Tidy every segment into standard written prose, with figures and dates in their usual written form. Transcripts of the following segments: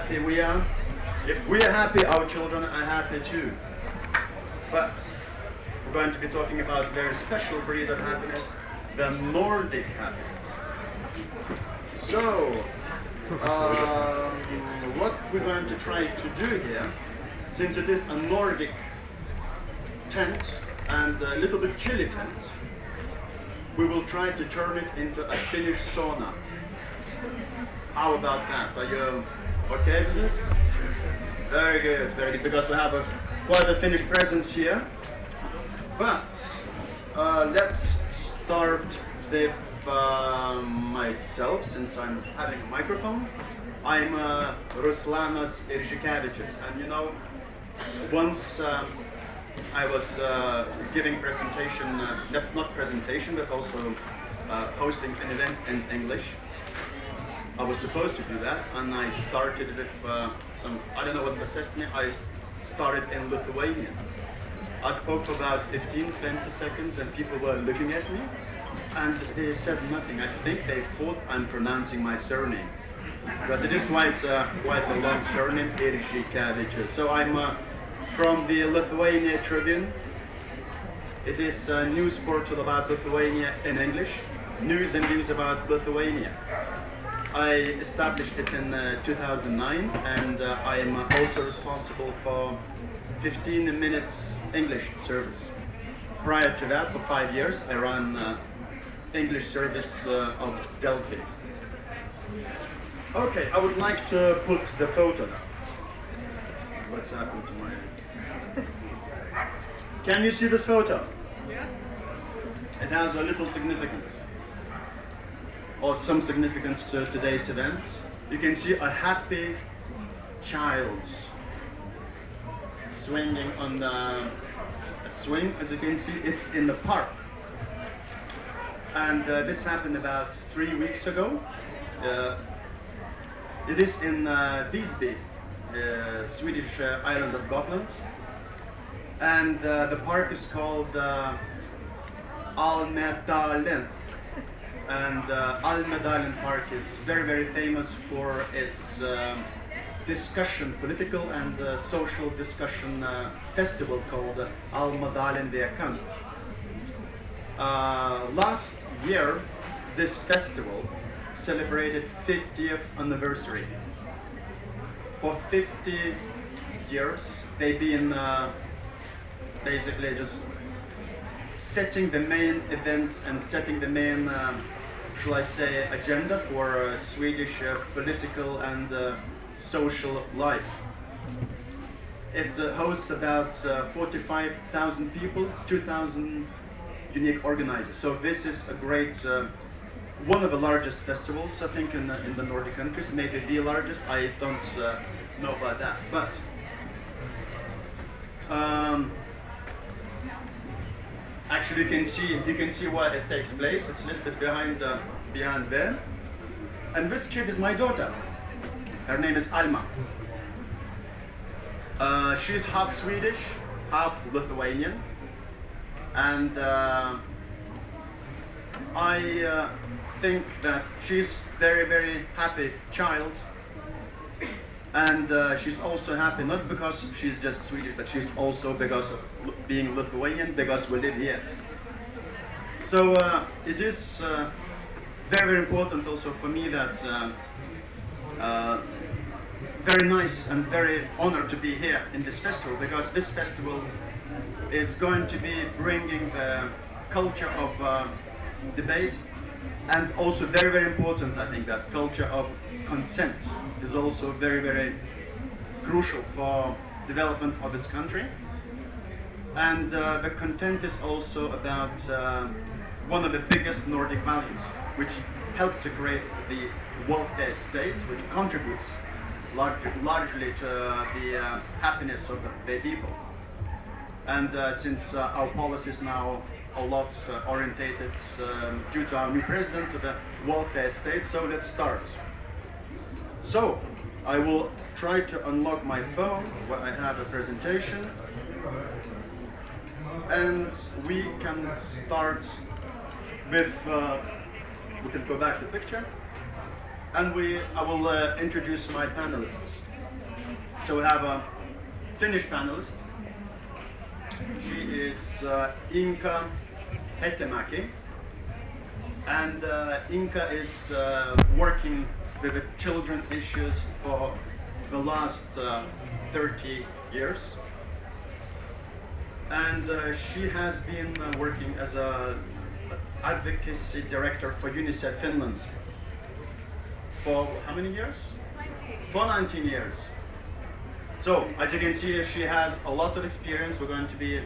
happy we are, if we are happy, our children are happy too. But we're going to be talking about a very special breed of happiness, the Nordic happiness. So, what we're going to try to do here, since it is a Nordic tent and a little bit chilly tent, we will try to turn it into a Finnish sauna. How about that? Are you okay with this? Very good, because we have quite a Finnish presence here. But let's start with myself, since I'm having a microphone. I'm Ruslanas Iržikevičius, and you know, once I was giving presentation, not presentation, but also hosting an event in English. I was supposed to do that, and I started with some, I don't know what possessed me, I started in Lithuania. I spoke for about 15-20 seconds and people were looking at me and they said nothing. I think they thought I'm pronouncing my surname, because it is quite a long surname, Iržikevičius. So I'm from the Lithuania Tribune. It is a news portal about Lithuania in English, news and views about Lithuania. I established it in 2009, and I am also responsible for 15 minutes English service. Prior to that, for 5 years, I ran English service of Delphi. Okay, I would like to put the photo now. What's happened to my... Can you see this photo? Yes. It has a little significance, or some significance to today's events. You can see a happy child swinging on a swing, as you can see. It's in the park. And this happened about 3 weeks ago. It is in Visby, Swedish island of Gotland. And the park is called Almedalen. And Almedalen Park is very famous for its discussion, political and social discussion festival called Almedalen Vaikams. Last year, this festival celebrated 50th anniversary. For 50 years, they've been basically just setting the main events and setting the main shall I say, agenda for Swedish political and social life. It hosts about 45,000 people, 2,000 unique organizers. So this is a great, one of the largest festivals, I think, in the Nordic countries. Maybe the largest. I don't know about that, but actually, you can see where it takes place. It's a little bit behind there. And this kid is my daughter. Her name is Alma. She's half Swedish, half Lithuanian, and I think that she's very happy child. And she's also happy, not because she's just Swedish, but she's also because of being Lithuanian, because we live here. So it is very important also for me that very nice and very honored to be here in this festival, because this festival is going to be bringing the culture of debate, and also very important, I think, that culture of consent is also very crucial for development of this country. And the content is also about one of the biggest Nordic values, which helped to create the welfare state, which contributes largely to the happiness of the people. And since our policies now a lot orientated due to our new president to the welfare state, so let's start. So I will try to unlock my phone where I have a presentation, and we can start with we can go back to the picture, and I will introduce my panelists. So we have a Finnish panelist. She is Inka Hetemäki. And Inka is working with the children issues for the last 30 years. And she has been working as an advocacy director for UNICEF Finland for how many years? 19. For 19 years. So, as you can see, she has a lot of experience. We're going to be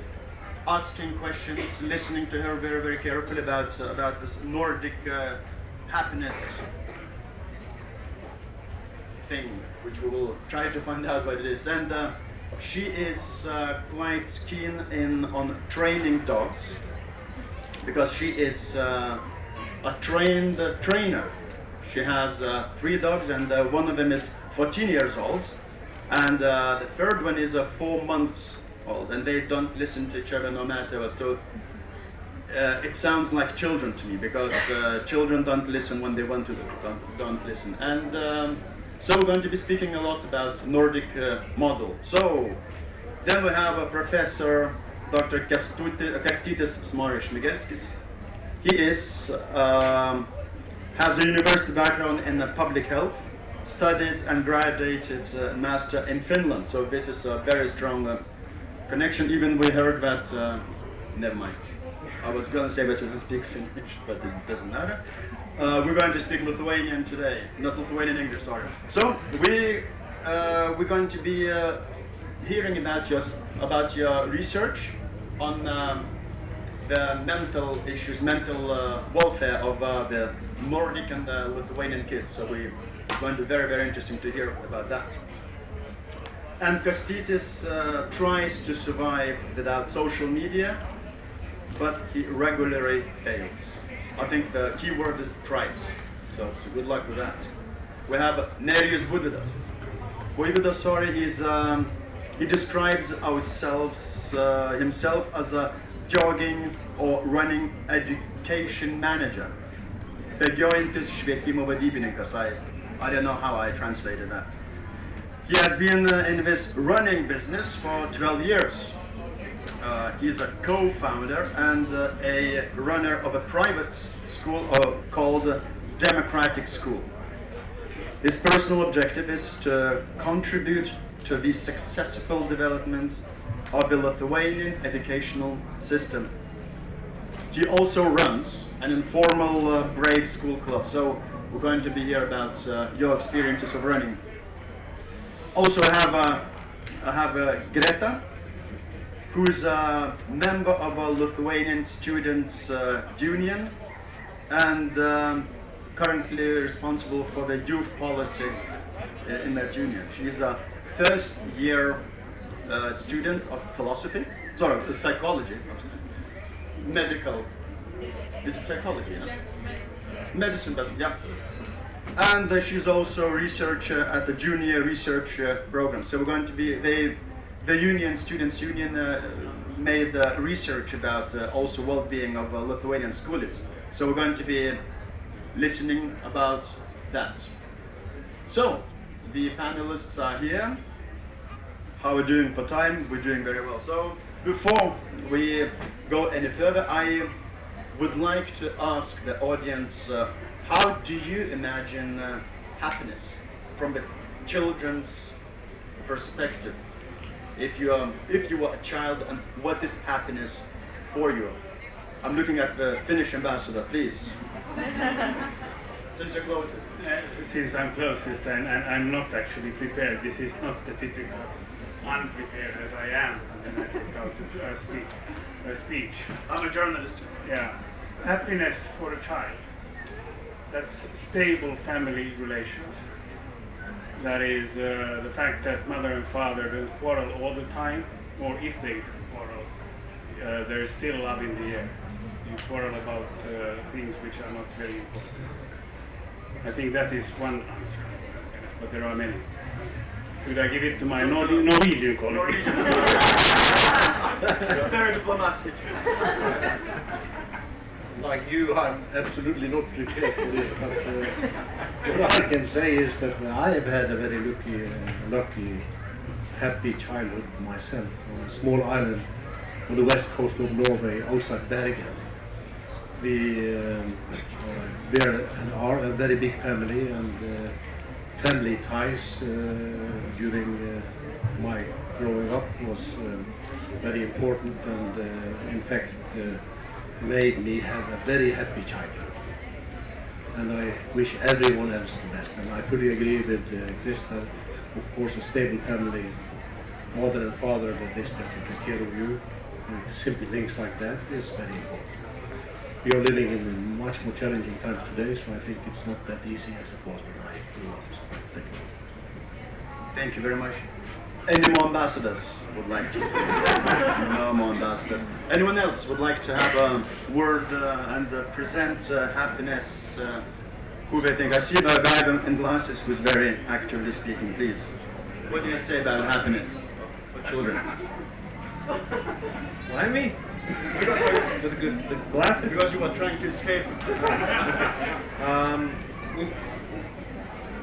asking questions, listening to her very, very carefully about this Nordic happiness thing, which we will try to find out what it is. And she is quite keen on training dogs, because she is a trained trainer. She has 3 dogs, and one of them is 14 years old, and the third one is 4 months old, and they don't listen to each other no matter what. So it sounds like children to me, because children don't listen when they want to, don't listen. And so we're going to be speaking a lot about Nordic model. So then we have a professor, Dr. Kastytis Smoris-Migelskis. He is has a university background in public health, studied and graduated master in Finland. So this is a very strong connection. Even we heard that, never mind. I was going to say that we can speak Finnish, but it doesn't matter. We're going to speak Lithuanian today, not Lithuanian English, sorry. So we're going to be hearing about your research on the mental issues, mental welfare of the Nordic and the Lithuanian kids. So we're going to be very, very interesting to hear about that. And Kastytis tries to survive without social media, but he regularly fails. I think the key word is tries. So good luck with that. We have Nerijus Buivydas. He describes himself as a jogging or running education manager. Bėgiojantis švietimo vadybininkas. I don't know how I translated that. He has been in this running business for 12 years. He's a co-founder and a runner of a private school called Democratic School. His personal objective is to contribute to the successful development of the Lithuanian educational system. He also runs an informal brave school club. So we're going to be here about your experiences of running. Also, I have Greta, who is a member of a Lithuanian Students' Union and currently responsible for the youth policy in that union. She's a first-year student of philosophy, of psychology, medical. Is it psychology? No? Medicine, but yeah. And she's also a researcher at the junior research program. So we're going to be, the union, Students' Union, made research about also well-being of Lithuanian schoolies. So we're going to be listening about that. So, the panelists are here. How are we doing for time? We're doing very well. So, before we go any further, I would like to ask the audience, how do you imagine happiness from the children's perspective? If you were a child, and what is happiness for you? I'm looking at the Finnish ambassador, please. Since you're closest. Since I'm closest and I'm not actually prepared, this is not the typical unprepared as I am, and then I take out a speech. I'm a journalist. Yeah. Happiness for a child. That's stable family relations. That is the fact that mother and father don't quarrel all the time, or if they quarrel, there is still love in the air. You quarrel about things which are not very important. I think that is one answer, but there are many. Should I give it to my Norwegian colleague? Norwegian. Very diplomatic. Like you, I'm absolutely not prepared for this, but what I can say is that I have had a very lucky happy childhood myself on a small island on the west coast of Norway, outside Bergen. We were and are a very big family, and family ties during my growing up was very important, and in fact made me have a very happy childhood. And I wish everyone else the best. And I fully agree with Krista. Of course, a stable family, mother and father that is there to take care of you, simple things like that is very important. We are living in much more challenging times today, so I think it's not that easy as it was when I grew up. So, thank you. Thank you very much. Any more ambassadors would like to speak? No more ambassadors. Anyone else would like to have a word and present happiness? Who they think? I see the guy in glasses who's very actively speaking. Please. What do you say about happiness for children? Why me? With the glasses? Because you were trying to escape.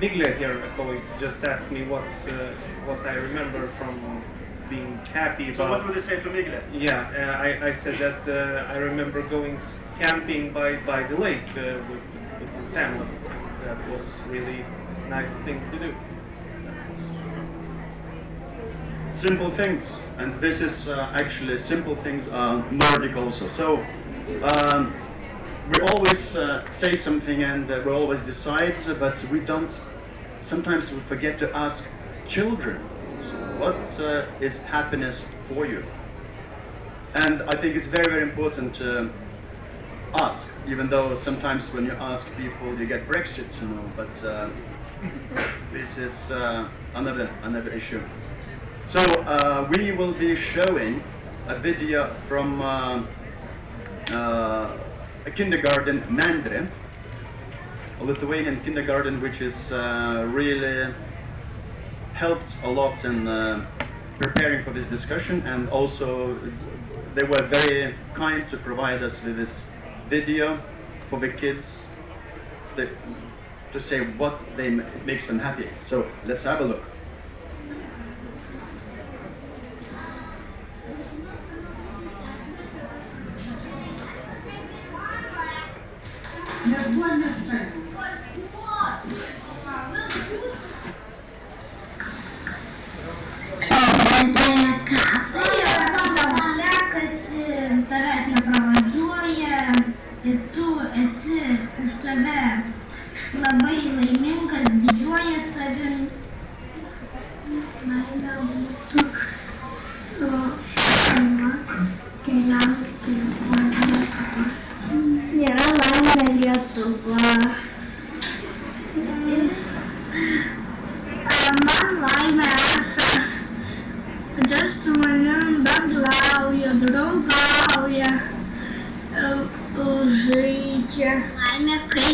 Migle here, a colleague, just asked me what I remember from being happy about. So what would you say to Migle? Yeah, I said that I remember going camping by the lake with the family. That was really nice thing to do. Simple things, and this is actually simple things are Nordic also. So we always say something and we always decide, but we don't. Sometimes we forget to ask children, so what is happiness for you? And I think it's very, very important to ask, even though sometimes when you ask people you get Brexit, you know, but this is another issue. So we will be showing a video from a kindergarten, Mandre, a Lithuanian kindergarten, which is really helped a lot in preparing for this discussion, and also they were very kind to provide us with this video for the kids to say what makes them happy. So let's have a look. Tavęs nepravadžiuoja ir tu esi už save labai laimingas, didžiuojies savim. Laimė būtų su šeima keliauti po Lietuvą. Nėra laimė Lietuva. Man laimė esą, kad aš su manim bendrauja, draugauja, žaidžia. Laimė, kai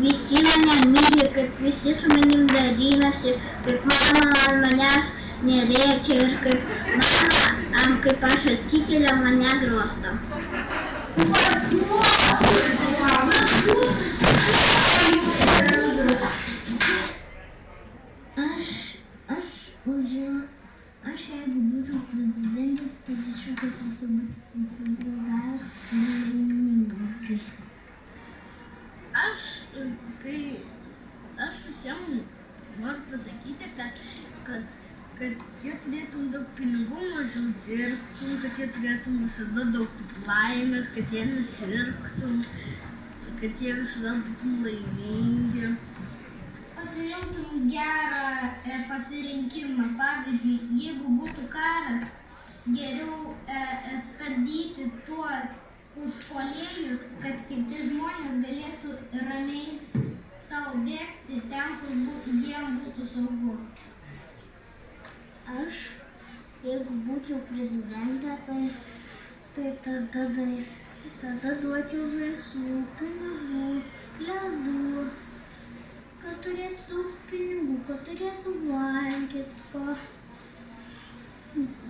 visi mane myli, kad visi su manim dalinasi, kad mama manęs nerėkia ir kad mama, kaip aš atsikeliu, mane glosto. Aš jeigu būčiau prezidentas, prašyčiau, kad visi būtų susidraugavę ir laimingi. Aš visiems noriu pasakyti, kad jie turėtum daug pinigų, mažiau dirbtum, kad jie turėtum visada daug laimės, kad jie nesirgtum, kad jie visada būtum laimingi. Pasirinktum gerą pasirinkimą. Pavyzdžiui, jeigu būtų karas, geriau stabdyti tuos užpuolėjus, kad kiti žmonės galėtų ramiai savo bėgti ten, kur jiem būtų saugu. Aš, jeigu būčiau prezidentė, tai tada duočiau žaislų, pinigų, ledų. Kad turėtų daug pinigų, kad turėtų valgyti,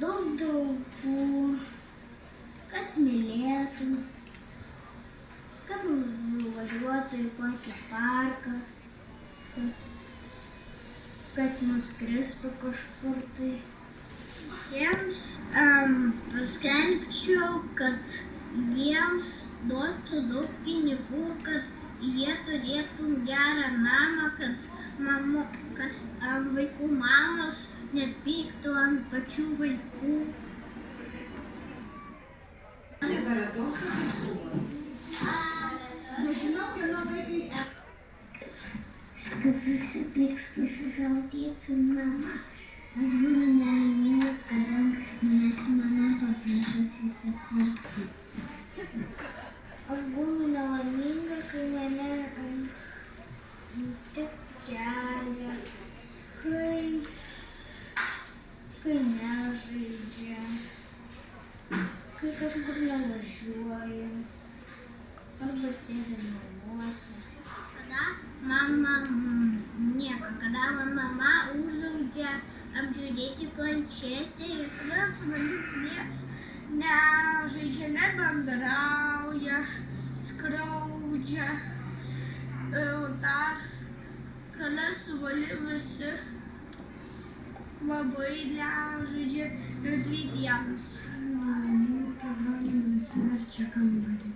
daug draugų, kad mylėtų, kad nuvažiuotų į kokį parką, kad nuskristų kažkur tai. Jiems paskelbčiau, kad jiems duotų daug pinigų, kad jie turėtų gerą namą, kad vaikų mamos nepyktų ant pačių vaikų. Kaip susipykstu su savo tėčiu ir mama. Aš būnu nelaimingas, kadangi manęs mama paprašo susipykti. Aš būnu nelaiminga, kai mane tik kelia, kai nežaidžia, kai kažkur nevažiuoja, arba sėdi namuose. Kada mama nieko, kada mama uždraudžia apžiūrėti planšetę ir tada su manim nieks nežaidžia, nebendrauja, skriaudžia. Dar kada su manim visi labai nežaidžia ir 2 dienas. Mama parodė man smarčią kambarį.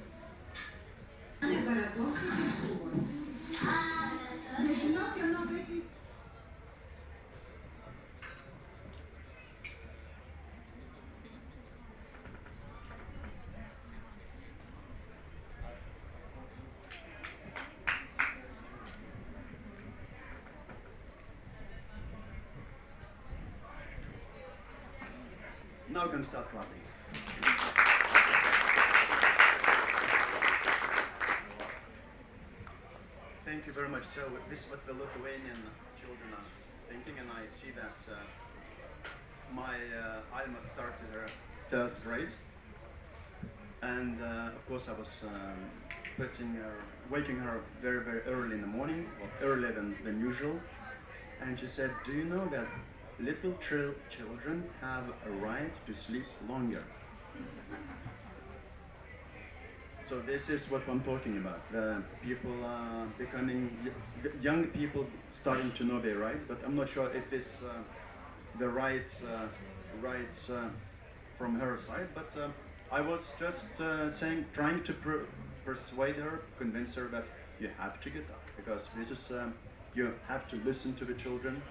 Now we can start clapping. Thank you very much. So this is what the Lithuanian children are thinking, and I see that my Alma started her 1st grade, and of course I was waking her very, very early in the morning, or earlier than usual, and she said, "Do you know that little children have a right to sleep longer?" So this is what I'm talking about. People are young people starting to know their rights, but I'm not sure if it's the rights from her side. But I was just trying to persuade her, convince her that you have to get up, because this is you have to listen to the children,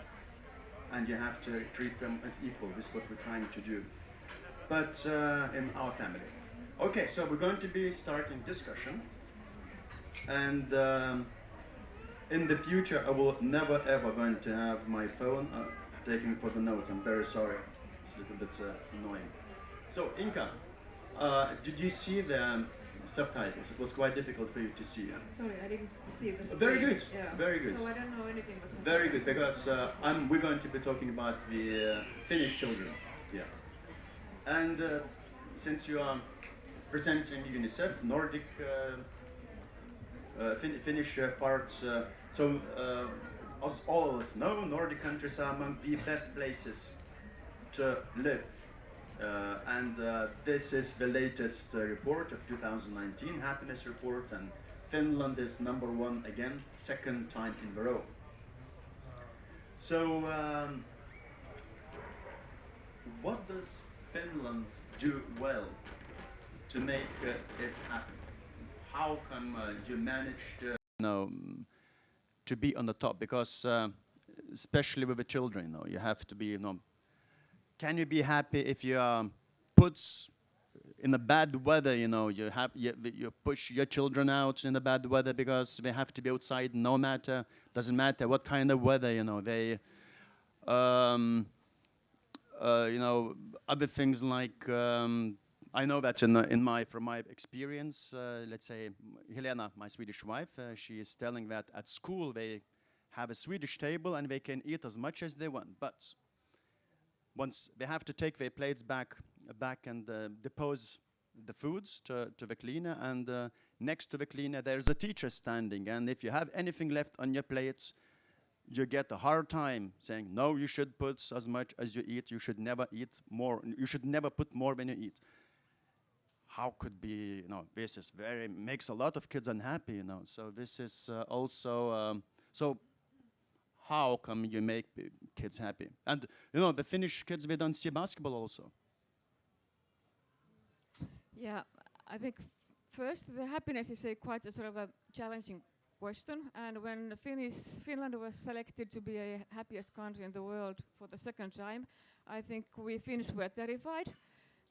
and you have to treat them as equal. This is what we're trying to do. But in our family. Okay, so we're going to be starting discussion, and in the future I will never ever going to have my phone taking for the notes. I'm very sorry, it's a little bit annoying. So Inka, did you see the subtitles? It was quite difficult for you to see. Sorry, I didn't see the screen. Very good, Yeah. very good. So I don't know anything about Very good, because we're going to be talking about the Finnish children. Yeah, and since you are presenting UNICEF, Nordic Finnish part. As all of us know, Nordic countries are among the best places to live. And this is the latest report of 2019, happiness report, and Finland is #1 again, 2nd time in a row. So, what does Finland do well to make it happen? How come you managed to be on the top? Because especially with the children, you have to be, can you be happy if you are put in a bad weather? You push your children out in the bad weather because they have to be outside. No matter, doesn't matter what kind of weather. They, other things like. I know that from my experience, let's say Helena, my Swedish wife, she is telling that at school they have a Swedish table and they can eat as much as they want. But once they have to take their plates back and depose the foods to the cleaner, and next to the cleaner there's a teacher standing, and if you have anything left on your plates, you get a hard time saying, no, you should put as much as you eat, you should never eat more, you should never put more than you eat. How could be, this is makes a lot of kids unhappy, so this is also, so how come you make kids happy? And you know, the Finnish kids, they don't see basketball also. Yeah, I think first the happiness is quite a sort of a challenging question. And when Finland was selected to be a happiest country in the world for the second time, I think we Finns were terrified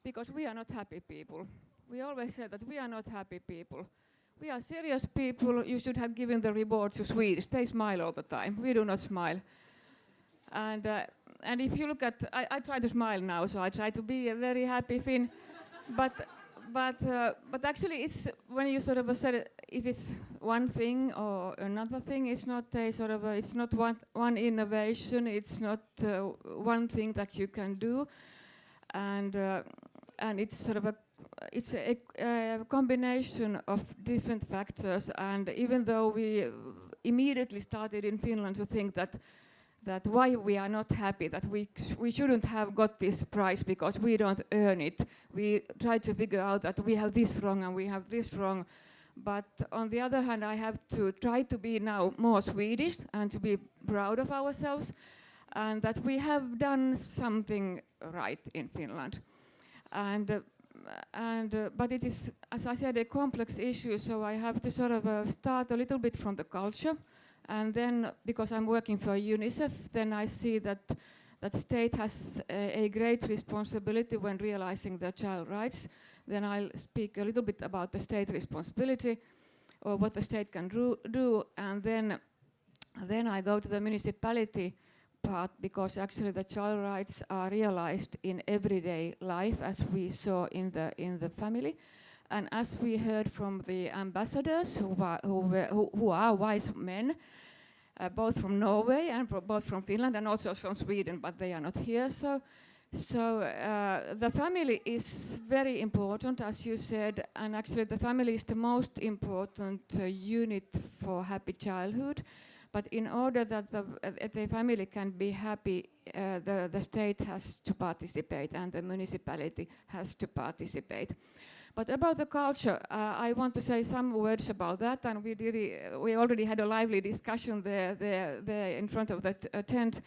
because we are not happy people. We always say that we are not happy people. We are serious people. You should have given the reward to Swedes. They smile all the time. We do not smile. And if you look at, I try to smile now, so I try to be a very happy Finn. But actually, it's when you sort of said if it's one thing or another thing, it's not a sort of it's not one innovation. It's not one thing that you can do, and it's sort of a combination of different factors. And even though we immediately started in Finland to think that why we are not happy, that we shouldn't have got this prize because we don't earn it. We try to figure out that we have this wrong and we have this wrong. But on the other hand, I have to try to be now more Swedish and to be proud of ourselves and that we have done something right in Finland. But it is, as I said, a complex issue, so I have to sort of start a little bit from the culture. And then, because I'm working for UNICEF, then I see that state has a great responsibility when realizing the child rights. Then I'll speak a little bit about the state responsibility or what the state can do. And then I go to the municipality part, because actually the child rights are realized in everyday life, as we saw in the family. And as we heard from the ambassadors, who are wise men, both from Norway and both from Finland and also from Sweden, but they are not here. So the family is very important, as you said, and actually the family is the most important unit for happy childhood. But in order that the family can be happy, the state has to participate and the municipality has to participate. But about the culture, I want to say some words about that, and we already had a lively discussion there in front of the tent,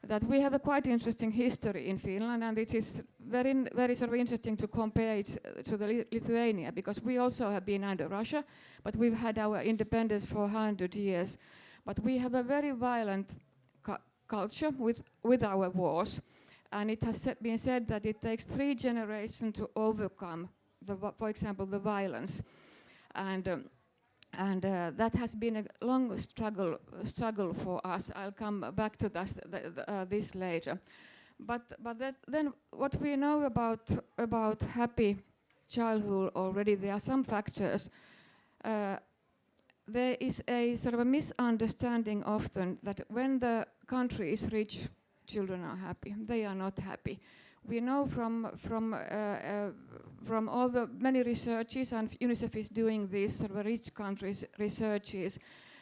that we have a quite interesting history in Finland, and it is very, very sort of interesting to compare it to the Lithuania, because we also have been under Russia, but we've had our independence for 100 years. But we have a very violent culture with our wars, and it has been said that it takes 3 generations to overcome, for example, the violence, and that has been a long struggle for us. I'll come back to this later. But then what we know about happy childhood already, there are some factors. There is a sort of a misunderstanding often that when the country is rich, children are happy. They are not happy. We know from all the many researches, and UNICEF is doing this sort of rich countries researches,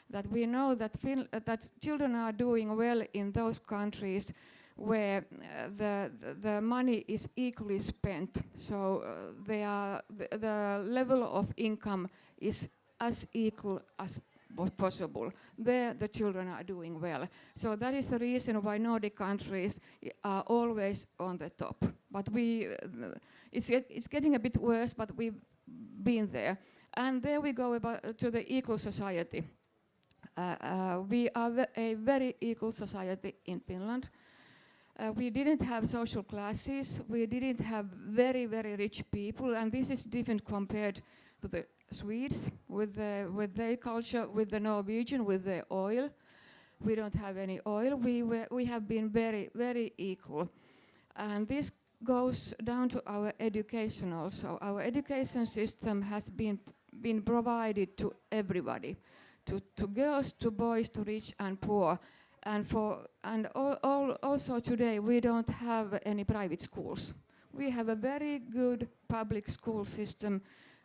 that we know that children are doing well in those countries where the money is equally spent. So the level of income is as equal as possible. There the children are doing well. So that is the reason why Nordic countries are always on the top. But it's getting a bit worse, but we've been there. And there we go to the equal society. We are a very equal society in Finland. We didn't have social classes. We didn't have very, very rich people, and this is different compared to the Swedes with their culture, with the Norwegian, with their oil. We don't have any oil. We have been very, very equal, and this goes down to our education also. Our education system has been provided to everybody, to girls, to boys, to rich and poor, and also today we don't have any private schools. We have a very good public school system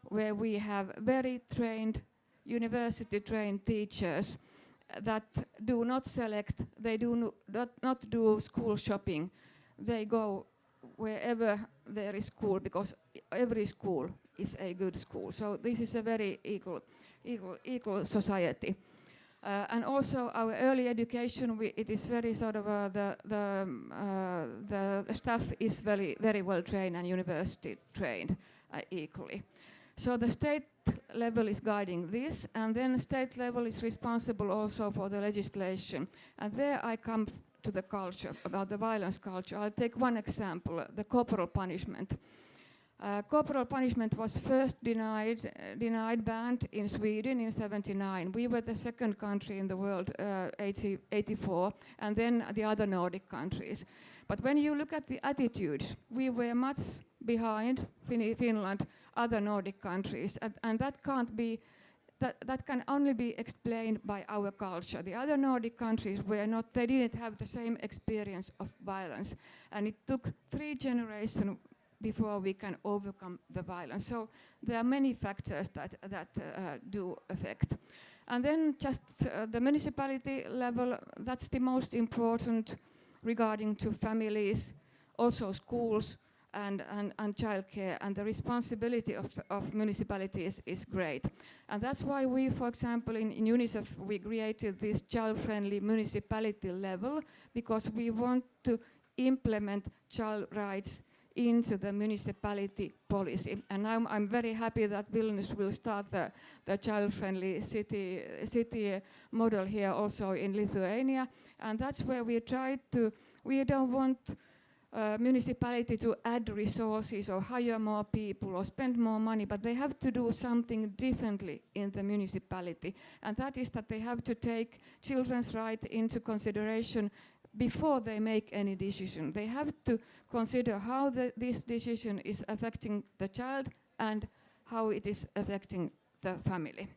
where we have very trained, university-trained teachers that do not select, they do not do school shopping. They go wherever there is school, because every school is a good school. So this is a very equal society. And also our early education, it is very sort of the staff is very well trained and university trained equally. So the state level is guiding this, and then the state level is responsible also for the legislation. And there I come to the culture, about the violence culture. I'll take one example, the corporal punishment. Corporal punishment was first banned in Sweden in 79. We were the second country in the world, 84, and then the other Nordic countries. But when you look at the attitudes, we were much behind Finland, other Nordic countries, and that can't be. That can only be explained by our culture. The other Nordic countries they didn't have the same experience of violence, and it took 3 generations before we can overcome the violence. So there are many factors that do affect. And then just the municipality level, that's the most important regarding to families, also schools and childcare, and the responsibility of municipalities is great. And that's why we, for example, in UNICEF, we created this child-friendly municipality level, because we want to implement child rights into the municipality policy. And now I'm very happy that Vilnius will start the child-friendly city model here also in Lithuania. And that's where we don't want municipality to add resources or hire more people or spend more money, but they have to do something differently in the municipality. And that is that they have to take children's right into consideration before they make any decision. They have to consider how this decision is affecting the child and how it is affecting the family.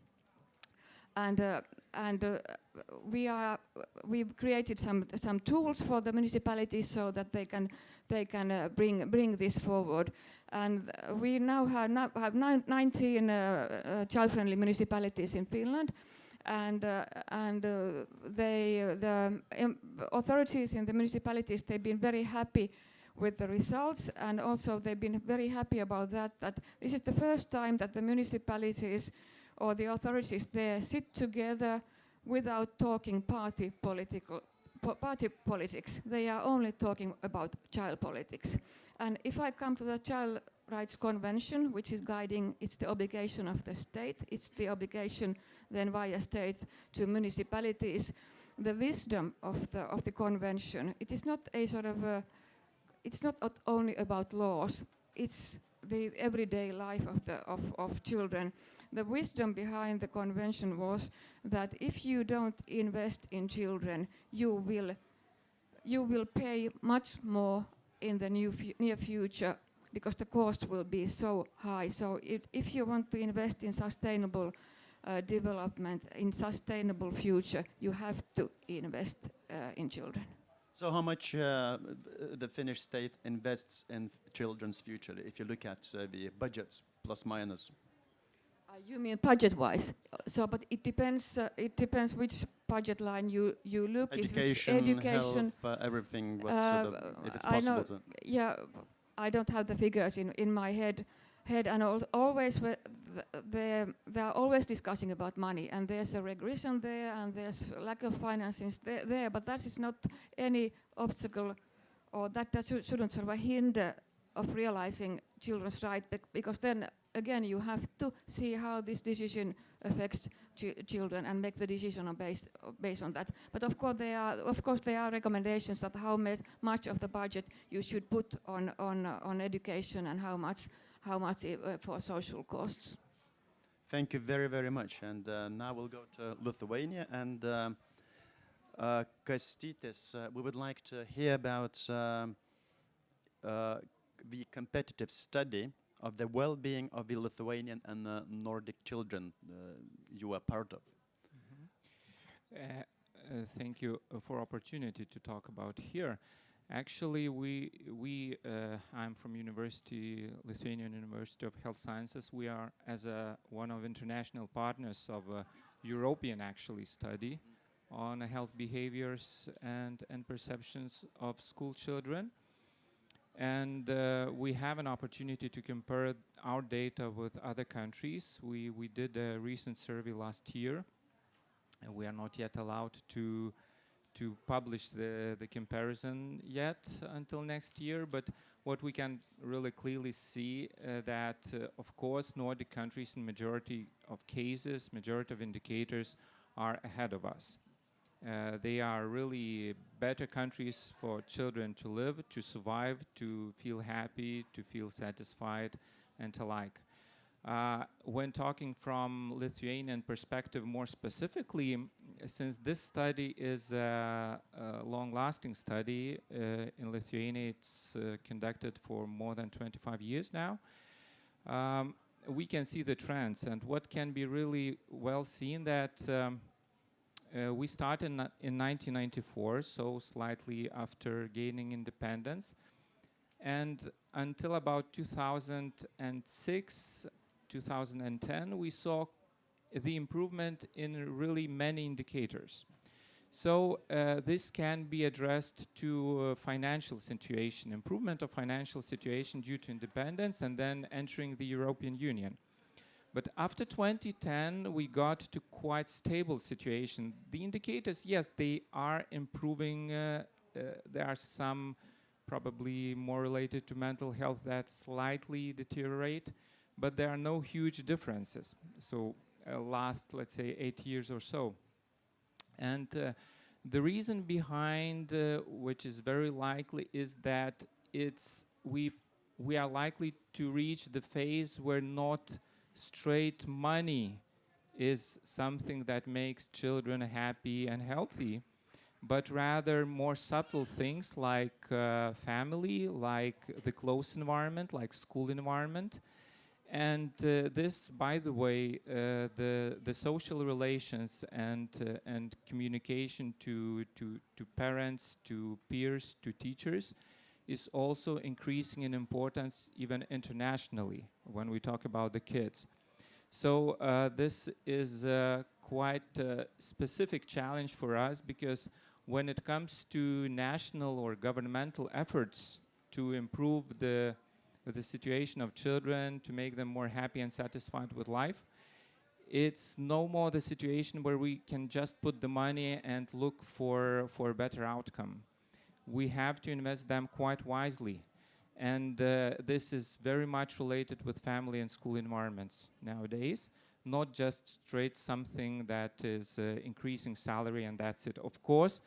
We've created some tools for the municipalities so that they can bring this forward. And we now have 19 child-friendly municipalities in Finland. And the authorities in the municipalities, they've been very happy with the results, and also they've been very happy about that this is the first time that the municipalities or the authorities there sit together without talking party politics. They are only talking about child politics. And if I come to the Child Rights Convention, which is guiding, it's the obligation of the state, it's the obligation then via state to municipalities. The wisdom of the convention, it is not a sort of it's not only about laws, it's the everyday life of children. The wisdom behind the convention was that if you don't invest in children, you will pay much more in the near future, because the cost will be so high. So if you want to invest in sustainable development, in sustainable future, you have to invest in children. So how much the Finnish state invests in children's future, if you look at the budgets, plus minus? You mean budget-wise? So, but it depends. It depends which budget line you look. Education, health, everything. If it's possible. Yeah, I don't have the figures in my head, and always they are always discussing about money, and there's a regression there, and there's lack of finances there. But that is not any obstacle, or that shouldn't sort of hinder of realizing children's rights, because then again you have to see how this decision affects children and make the decision based on that. But of course there are recommendations that how much of the budget you should put on education and how much for social costs. Thank you very, very much. And now we'll go to Lithuania. And Kastytis, we would like to hear about the competitive study of the well-being of the Lithuanian and Nordic children you are part of. Thank you for opportunity to talk about here. Actually, I'm from Lithuanian University of Health Sciences. We are one of international partners of a European study on health behaviors and perceptions of school children. And we have an opportunity to compare our data with other countries. We did a recent survey last year, We are not yet allowed to publish the comparison yet until next year, but what we can really clearly see that of course Nordic countries in majority of cases, majority of indicators are ahead of us. They are really better countries for children to live, to survive, to feel happy, to feel satisfied, and to like. When talking from Lithuanian perspective more specifically, since this study is a long-lasting study in Lithuania, it's conducted for more than 25 years now, we can see the trends. And what can be really well seen that we started in 1994, so slightly after gaining independence. And until about 2006, 2010, we saw the improvement in really many indicators. So this can be addressed to financial situation, improvement of financial situation due to independence and then entering the European Union. But after 2010, we got to quite stable situation. The indicators, yes, they are improving. There are some probably more related to mental health that slightly deteriorate, but there are no huge differences. So last, let's say, 8 years or so. And the reason behind, which is very likely, is that we are likely to reach the phase where not straight money is something that makes children happy and healthy, but rather more subtle things like family, like the close environment, like school environment. And this, by the way, the social relations and communication to parents, to peers, to teachers is also increasing in importance even internationally when we talk about the kids. So this is quite a specific challenge for us, because when it comes to national or governmental efforts to improve the situation of children, to make them more happy and satisfied with life, it's no more the situation where we can just put the money and look for a better outcome. We have to invest them quite wisely. And this is very much related with family and school environments nowadays, not just straight something that is increasing salary and that's it. Of course,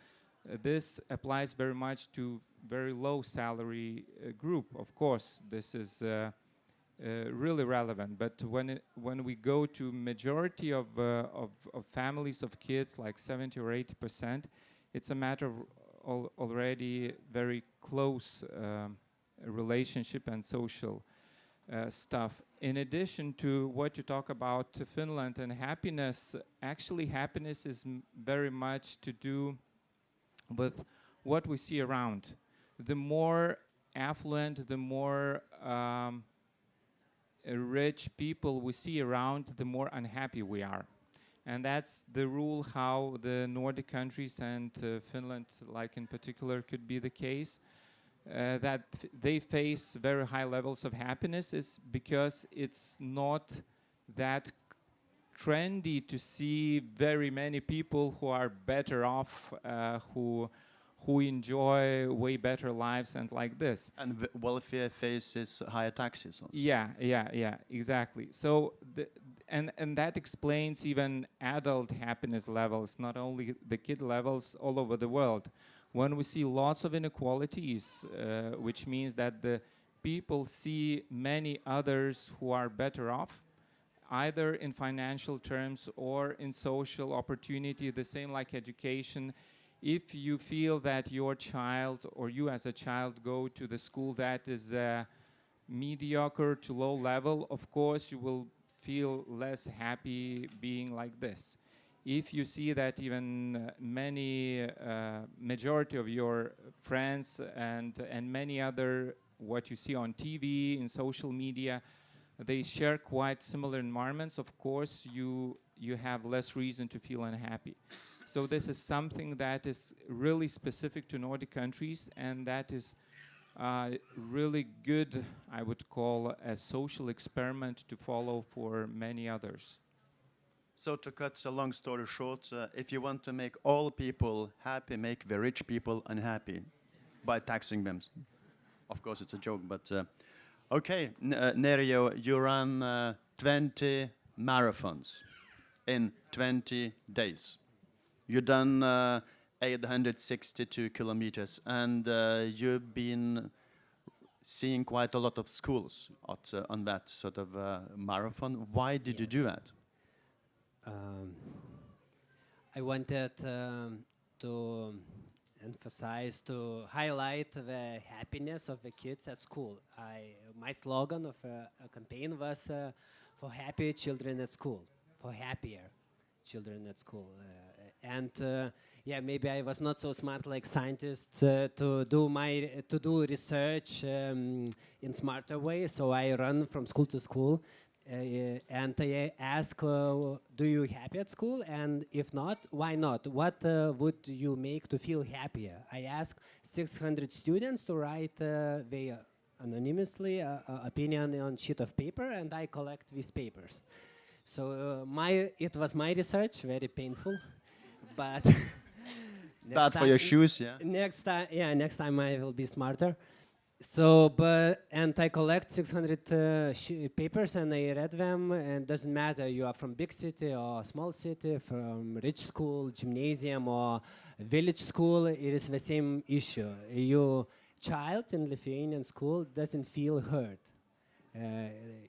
this applies very much to very low salary group. Of course, this is really relevant. But when we go to majority of families of kids, like 70 or 80%, it's a matter of already very close relationship and social stuff. In addition to what you talk about Finland and happiness, actually happiness is very much to do with what we see around. The more affluent, the more rich people we see around, the more unhappy we are. And that's the rule how the Nordic countries and Finland, like in particular, could be the case. That they face very high levels of happiness is because it's not that trendy to see very many people who are better off, who enjoy way better lives and like this. And wealthier faces higher taxes. Also. Yeah, exactly. So and that explains even adult happiness levels, not only the kid levels all over the world. When we see lots of inequalities, which means that the people see many others who are better off, either in financial terms or in social opportunity, the same like education. If you feel that your child or you as a child go to the school that is mediocre to low level, of course you will feel less happy being like this. If you see that even majority of your friends and many other what you see on TV, in social media, they share quite similar environments, of course you have less reason to feel unhappy. So this is something that is really specific to Nordic countries, and that is really good, I would call, a social experiment to follow for many others. So to cut a long story short, if you want to make all people happy, make the rich people unhappy by taxing them. Of course, it's a joke, but okay, Nerio, you run 20 marathons in 20 days. You've done 862 kilometers, and you've been seeing quite a lot of schools on that sort of marathon. Why did you do that? I wanted to emphasize, to highlight the happiness of the kids at school. My slogan of a campaign was for happy children at school, for happier children at school. Yeah, maybe I was not so smart like scientists to do research in smarter way. So I run from school to school, and I ask, do you happy at school? And if not, why not? What would you make to feel happier? I ask 600 students to write their anonymously opinion on sheet of paper, and I collect these papers. So it was my research, very painful, but bad for your shoes, yeah. Next time I will be smarter. So, and I collect 600 papers and I read them, and it doesn't matter you are from big city or small city, from rich school, gymnasium or village school, it is the same issue. Your child in Lithuanian school doesn't feel heard.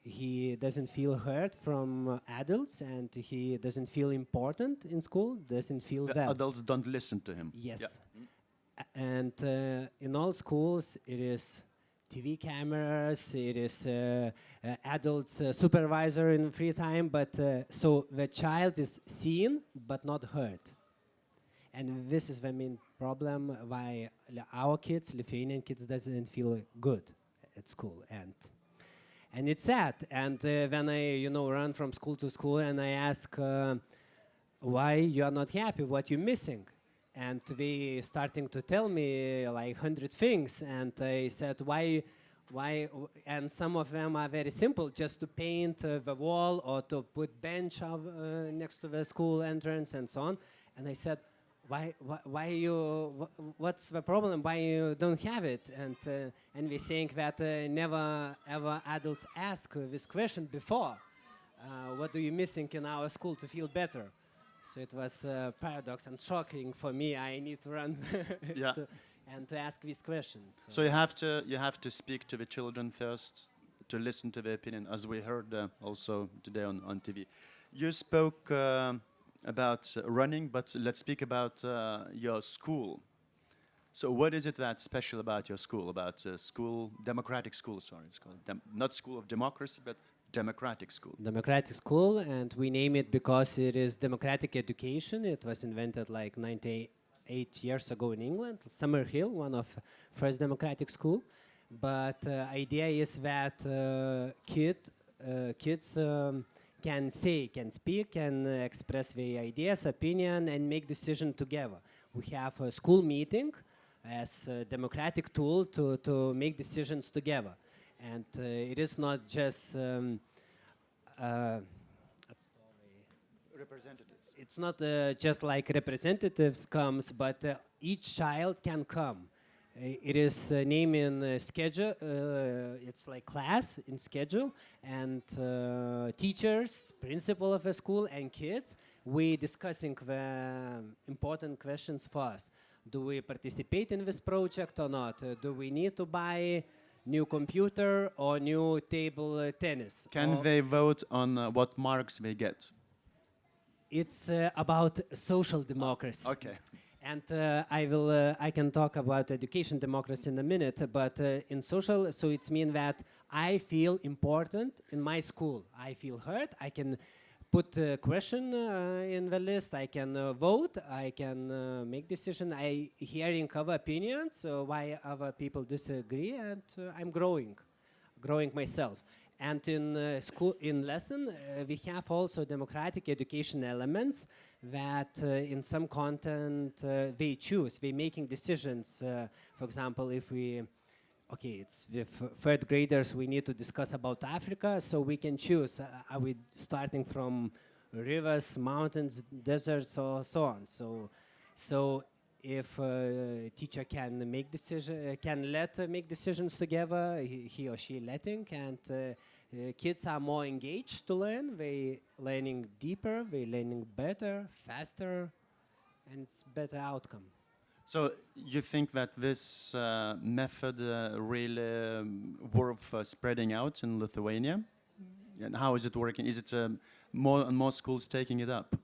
He doesn't feel heard from adults, and he doesn't feel important in school, doesn't feel The well. adults don't listen to him. Yes. Yeah. And in all schools, it is TV cameras, it is adults supervisor in free time, but so the child is seen but not heard. And this is the main problem why our kids, Lithuanian kids, doesn't feel good at school. And it's sad. And when I, run from school to school and I ask why you are not happy, what you're missing, and they starting to tell me like 100 things, and I said why, and some of them are very simple, just to paint the wall or to put bench next to the school entrance and so on. And I said, why you? What's the problem? Why you don't have it? And we think that never ever adults ask this question before. What are you missing in our school to feel better? So it was a paradox and shocking for me. I need to run Yeah. to ask these questions. So you have to speak to the children first, to listen to their opinion, as we heard also today on TV. You spoke about running, but let's speak about your school. So what is it that's special about your school, about democratic school, sorry, it's called, not school of democracy, but democratic school? Democratic school, and we name it because it is democratic education. It was invented like 98 years ago in England, Summerhill, one of first democratic school. But idea is that kids can speak, can express their ideas, opinion, and make decision together. We have a school meeting as a democratic tool to make decisions together. And it is not just Representatives. it's not just like representatives comes, but each child can come. It is named in schedule. It's like class in schedule, and teachers, principal of a school, and kids. We discussing the important questions for us. Do we participate in this project or not? Do we need to buy new computer or new table tennis? Can they vote on what marks they get? It's about social democracy. Okay. And I can talk about education democracy in a minute, but in social, so it's mean that I feel important in my school. I feel heard. I can put a question in the list. I can vote. I can make decision. I hearing other opinions, why other people disagree, and I'm growing myself. And in school, in lesson, we have also democratic education elements that in some content they choose. They're making decisions. For example, if it's with third graders, we need to discuss about Africa, so we can choose. Are we starting from rivers, mountains, deserts, so on. So if a teacher can make make decisions together, he or she letting, and kids are more engaged to learn. They learning deeper, they learning better, faster, and it's better outcome. So you think that this method really worth spreading out in Lithuania? And how is it working? Is it more and more schools taking it up?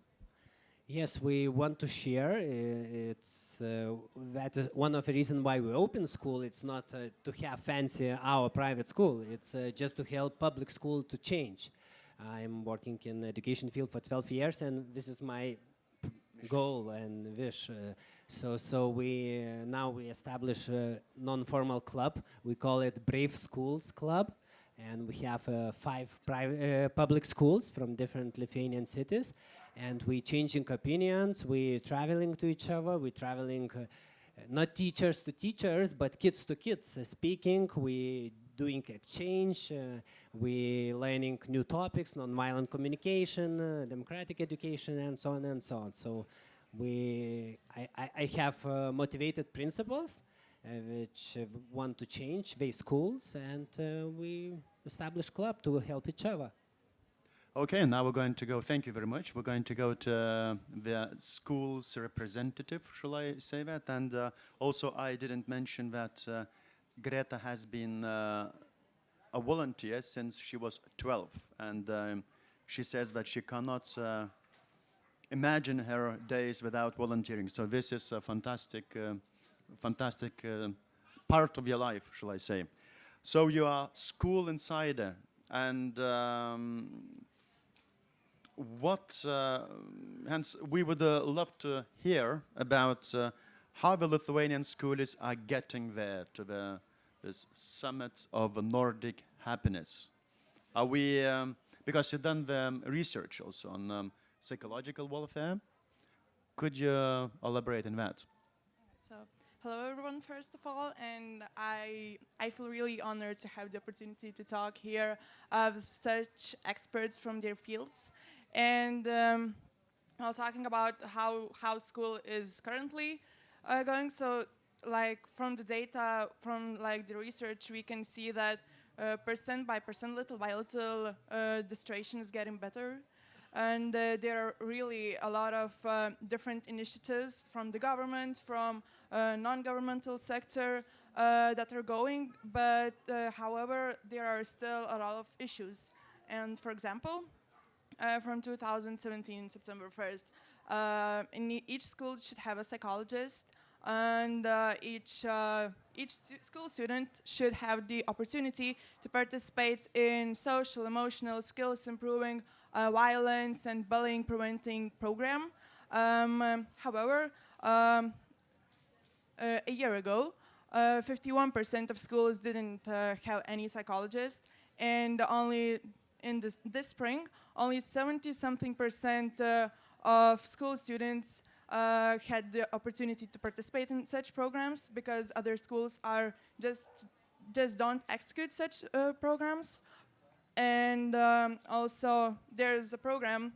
Yes, we want to share. It's that is one of the reasons why we open school. It's not to have fancy our private school. It's just to help public school to change. I'm working in education field for 12 years, and this is my goal and wish. So we now we establish a non-formal club. We call it Brave Schools Club, and we have 5 private public schools from different Lithuanian cities. And we changing opinions, we traveling to each other, we traveling not teachers to teachers, but kids to kids speaking, we doing exchange, we learning new topics, nonviolent communication, democratic education, and so on and so on. So I have motivated principals which want to change their schools, and we establish club to help each other. Okay, now we're going to go, thank you very much. We're going to go to the school's representative, shall I say that? And also I didn't mention that Greta has been a volunteer since she was 12. And she says that she cannot imagine her days without volunteering. So this is a fantastic part of your life, shall I say. So you are school insider, and hence we would love to hear about how the Lithuanian schools are getting there to this summit of Nordic happiness. Are we, because you've done the research also on psychological welfare, could you elaborate on that? So, hello everyone, first of all, and I feel really honored to have the opportunity to talk here with such experts from their fields. And while talking about how school is currently going, so like from the data, from like the research, we can see that percent by percent, little by little, the situation is getting better. And there are really a lot of different initiatives from the government, from non-governmental sector that are going, but however, there are still a lot of issues. And for example, from 2017, September 1st, in each school should have a psychologist, and each school student should have the opportunity to participate in social, emotional skills improving, violence and bullying preventing program. However, a year ago, 51% of schools didn't have any psychologist, and only in this spring, only 70-something% of school students had the opportunity to participate in such programs, because other schools are just don't execute such programs. And also there's a program,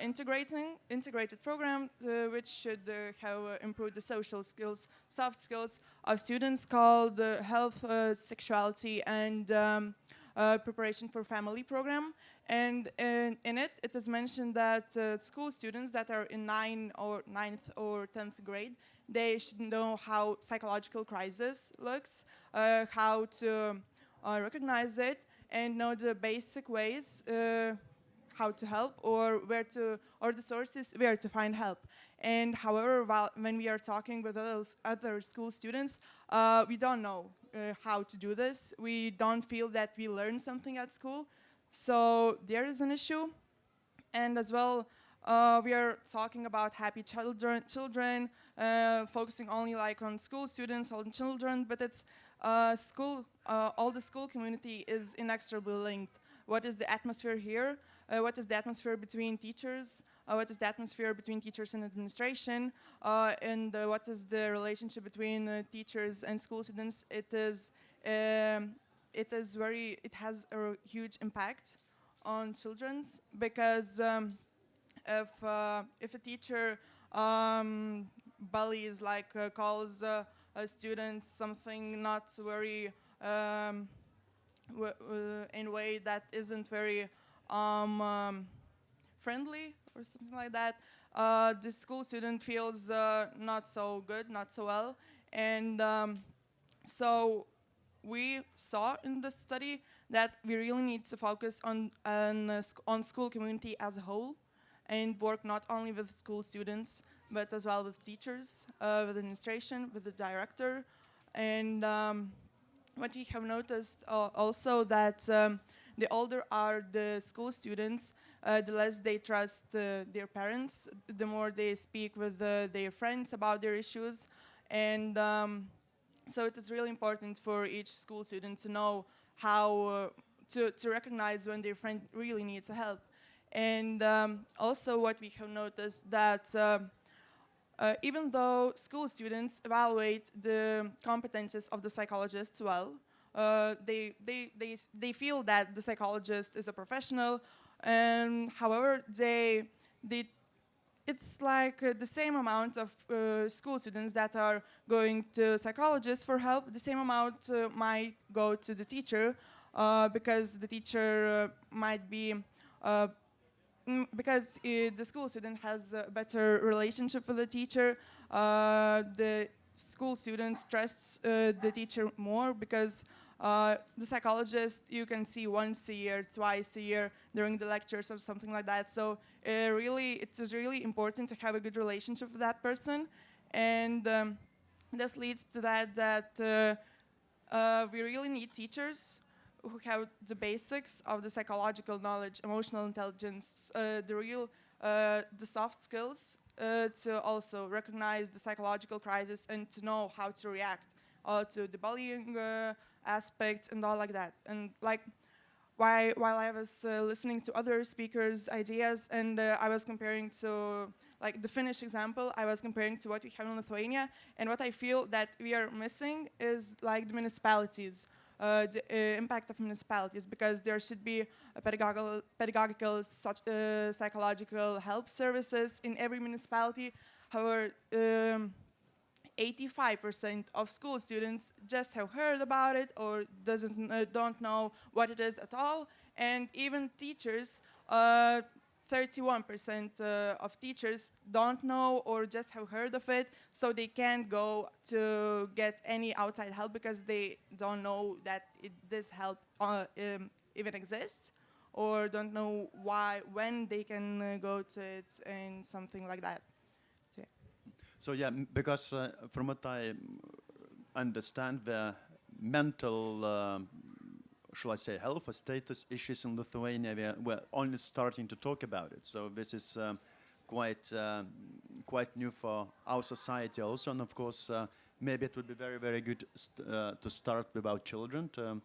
integrated program, which should have improved the social skills, soft skills of students, called Health, Sexuality and Preparation for Family program. And in it, it is mentioned that school students that are in 9th or 10th grade, they should know how psychological crisis looks, how to recognize it, and know the basic ways how to help, or the sources where to find help. And however, when we are talking with other school students, we don't know how to do this. We don't feel that we learn something at school. So there is an issue. And as well, we are talking about happy children, focusing only like on school students, on children, but it's all the school community is inexorably linked. What is the atmosphere here? What is the atmosphere between teachers? What is the atmosphere between teachers and administration? And what is the relationship between teachers and school students? It has a huge impact on children, because if a teacher bullies, like calls students something not very in a way that isn't very friendly or something like that, the school student feels not so good, not so well. And so we saw in the study that we really need to focus on school community as a whole and work not only with school students, but as well with teachers, with administration, with the director. And what we have noticed also that the older are the school students, the less they trust their parents, the more they speak with their friends about their issues. And so it is really important for each school student to know how to recognize when their friend really needs help. And also what we have noticed that even though school students evaluate the competences of the psychologists well, they feel that the psychologist is a professional, and however it's like the same amount of school students that are going to psychologists for help, the same amount might go to the teacher, because the teacher might be because the school student has a better relationship with the teacher, the school student trusts the teacher more, because the psychologist you can see once a year, twice a year during the lectures or something like that. So it is really important to have a good relationship with that person, and this leads to that we really need teachers who have the basics of the psychological knowledge, emotional intelligence, the soft skills to also recognize the psychological crisis and to know how to react to the bullying aspects and all like that. And like while I was listening to other speakers' ideas, and I was comparing to like the Finnish example, I was comparing to what we have in Lithuania, and what I feel that we are missing is like the municipalities. The impact of municipalities, because there should be a pedagogical psychological help services in every municipality. However, 85% of school students just have heard about it or don't know what it is at all, and even teachers, 31% of teachers don't know or just have heard of it, so they can't go to get any outside help because they don't know that this help even exists, or don't know when they can go to it and something like that. So yeah, because from what I understand, the mental shall I say, health or status issues in Lithuania, we're only starting to talk about it. So this is quite new for our society also. And of course, maybe it would be very, very good to start with our children, to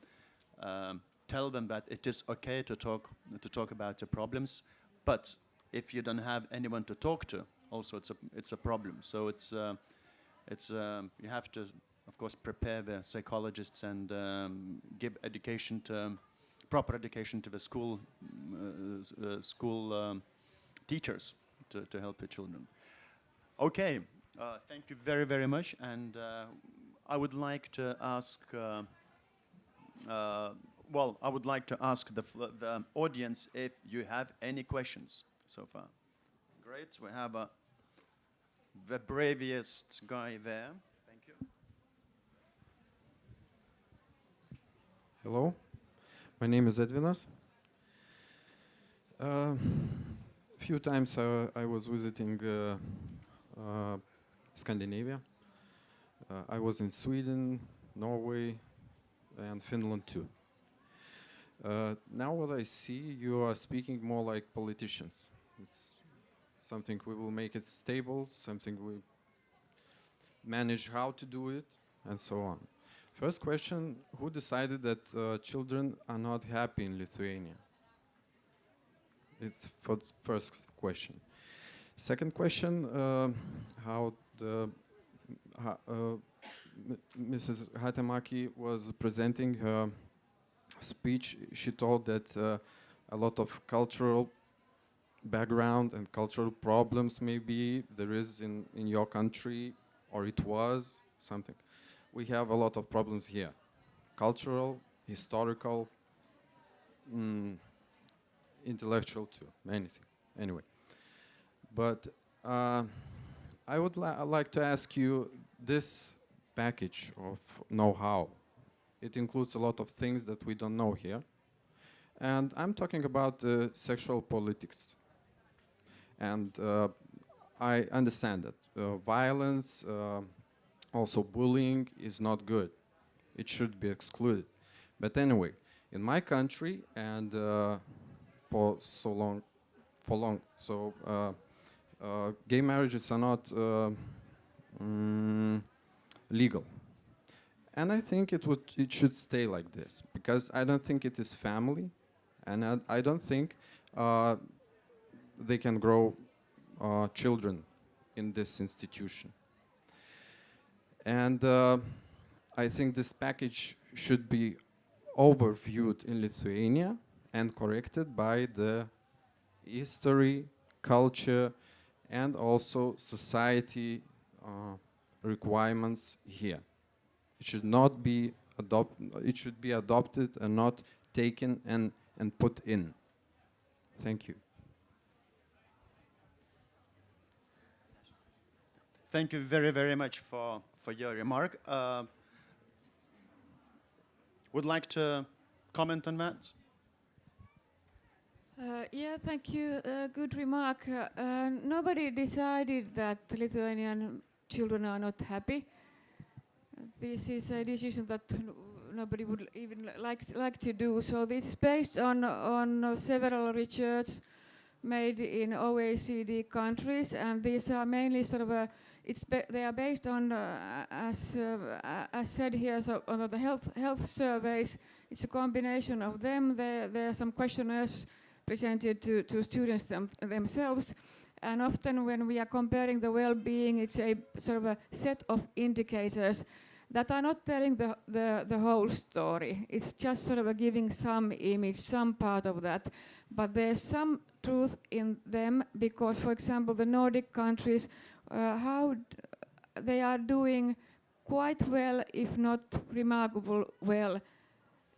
tell them that it is okay to talk about your problems. But if you don't have anyone to talk to, also it's a problem. So you have to, of course, prepare the psychologists and give proper education to the school teachers to help the children. Okay, thank you very, very much. And I would like to ask, I would like to ask the audience if you have any questions so far. Great, we have the bravest guy there. Thank you. Hello, my name is Edvinas. Few times I was visiting Scandinavia. I was in Sweden, Norway, and Finland too. Now what I see, you are speaking more like politicians. It's something we will make it stable, something we manage how to do it, and so on. First question, who decided that children are not happy in Lithuania? It's for the first question. Second question, Mrs. Hatemaki was presenting her speech. She told that a lot of cultural background and cultural problems maybe there is in your country, or it was something. We have a lot of problems here. Cultural, historical, intellectual too, anything. Anyway. But I would like to ask you, this package of know-how, it includes a lot of things that we don't know here. And I'm talking about sexual politics. And I understand that violence, also bullying is not good. It should be excluded. But anyway, in my country and for long, gay marriages are not legal. And I think it should stay like this, because I don't think it is family, and I don't think they can grow children in this institution. And I think this package should be overviewed in Lithuania and corrected by the history, culture, and also society requirements here. It should not be it should be adopted and not taken and put in. Thank you. Thank you very, very much for your remark. Would like to comment on that? Yeah, thank you. Good remark. Nobody decided that Lithuanian children are not happy. This is a decision that nobody would even like to do. So this is based on several research made in OECD countries, and these are mainly sort of they are based on, as said here, so on the health surveys. It's a combination of them. There are some questionnaires presented to students themselves, and often when we are comparing the well-being, it's a sort of a set of indicators that are not telling the whole story. It's just sort of giving some image, some part of that, but there's some truth in them, because, for example, the Nordic countries, how they are doing quite well, if not remarkable well,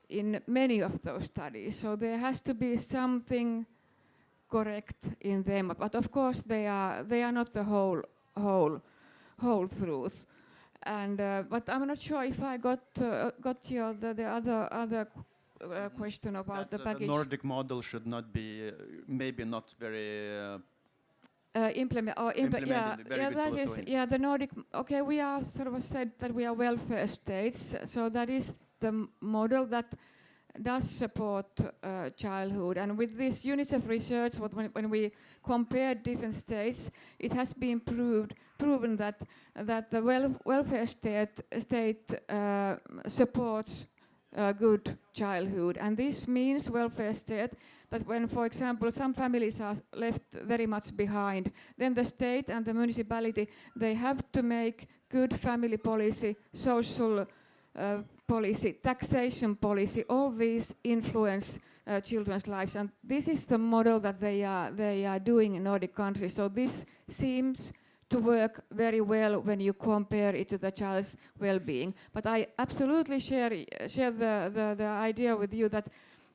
in many of those studies. So there has to be something correct in them, but of course they are not the whole truth. And but I'm not sure if I got your the other question about the package. The Nordic model should not be maybe not very implemented. Yeah, the Nordic. Okay, we are sort of said that we are welfare states, so that is the model that does support childhood. And with this UNICEF research, when we compare different states, it has been proven that the welfare state supports good childhood. And this means welfare state that when, for example, some families are left very much behind, then the state and the municipality, they have to make good family policy, social policy, taxation policy. All these influence children's lives, and this is the model that they are doing in Nordic countries. So this seems to work very well when you compare it to the child's well-being. But I absolutely share the idea with you that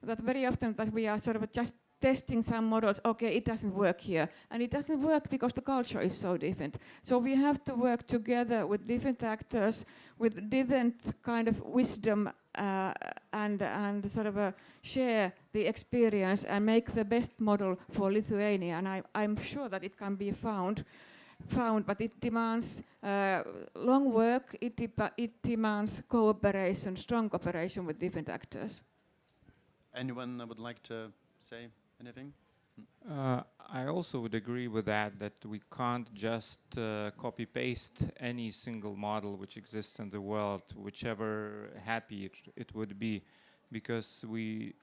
very often that we are sort of just testing some models. Okay, it doesn't work here, and it doesn't work because the culture is so different. So we have to work together with different actors, with different kind of wisdom, and sort of share the experience and make the best model for Lithuania. And I'm sure that it can be found, but it demands long work. It demands cooperation, strong cooperation with different actors. Anyone would like to say anything? I also would agree with that we can't just copy-paste any single model which exists in the world, whichever happy it would be, because we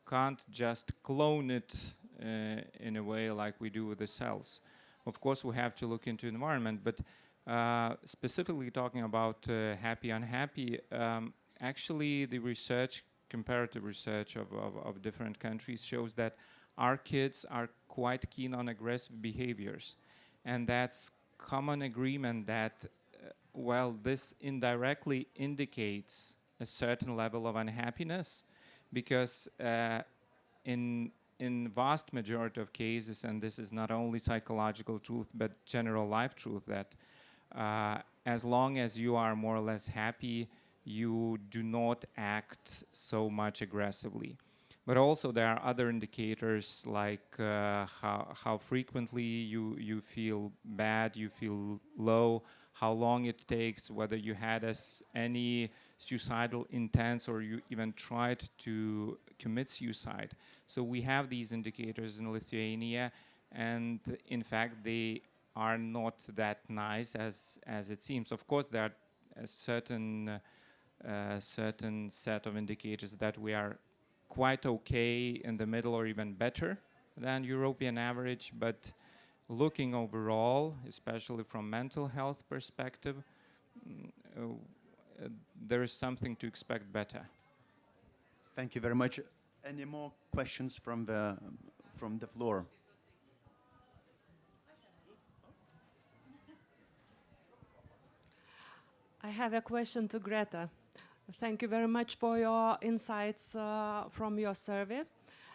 can't just clone it in a way like we do with the cells. Of course, we have to look into environment, but specifically talking about happy, unhappy, actually the research, comparative research of different countries shows that our kids are quite keen on aggressive behaviors. And that's common agreement that, well, this indirectly indicates a certain level of unhappiness, because in vast majority of cases, and this is not only psychological truth but general life truth, that as long as you are more or less happy, you do not act so much aggressively. But also there are other indicators, like how frequently you feel bad, you feel low, how long it takes, whether you had any suicidal intents or you even tried to commit suicide. So we have these indicators in Lithuania, and in fact they are not that nice as it seems. Of course, there are a certain set of indicators that we are quite okay in the middle or even better than European average, but looking overall, especially from mental health perspective, there is something to expect better. Thank you very much. Any more questions from the floor? I have a question to Greta. Thank you very much for your insights from your survey.